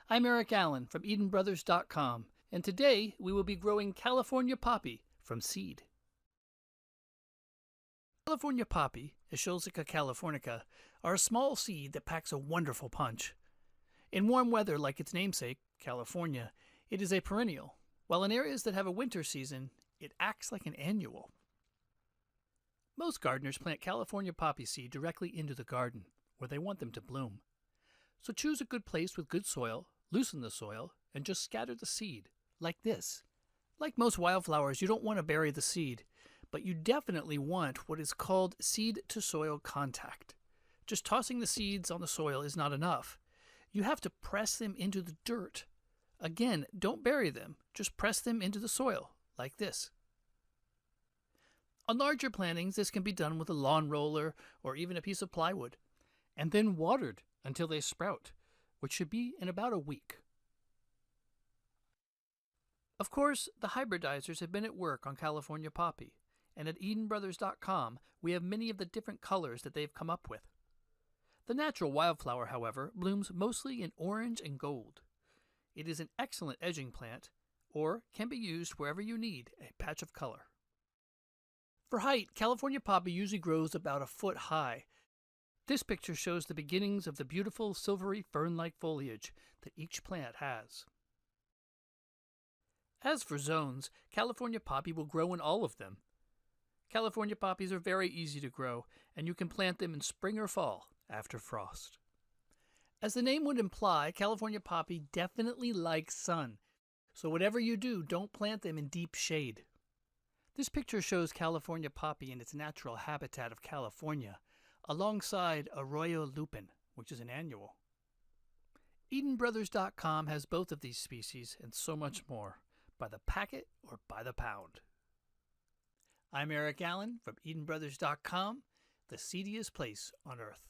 I'm Eric Allen from EdenBrothers.com, and today we will be growing California poppy from seed. California poppy, Eschscholzia californica, are a small seed that packs a wonderful punch. In warm weather like its namesake, California, it is a perennial, while in areas that have a winter season, it acts like an annual. Most gardeners plant California poppy seed directly into the garden, where they want them to bloom. So choose a good place with good soil, loosen the soil, and just scatter the seed, like this. Like most wildflowers, you don't want to bury the seed, but you definitely want what is called seed-to-soil contact. Just tossing the seeds on the soil is not enough. You have to press them into the dirt. Again, don't bury them, just press them into the soil, like this. On larger plantings, this can be done with a lawn roller or even a piece of plywood, and then watered until they sprout, which should be in about a week. Of course, the hybridizers have been at work on California poppy, and at EdenBrothers.com we have many of the different colors that they've come up with. The natural wildflower, however, blooms mostly in orange and gold. It is an excellent edging plant, or can be used wherever you need a patch of color. For height, California poppy usually grows about a foot high. This picture shows the beginnings of the beautiful silvery fern-like foliage that each plant has. As for zones, California poppy will grow in all of them. California poppies are very easy to grow, and you can plant them in spring or fall after frost. As the name would imply, California poppy definitely likes sun, so whatever you do, don't plant them in deep shade. This picture shows California poppy in its natural habitat of California, alongside Arroyo lupin, which is an annual. EdenBrothers.com has both of these species and so much more, by the packet or by the pound. I'm Eric Allen from EdenBrothers.com, the seediest place on earth.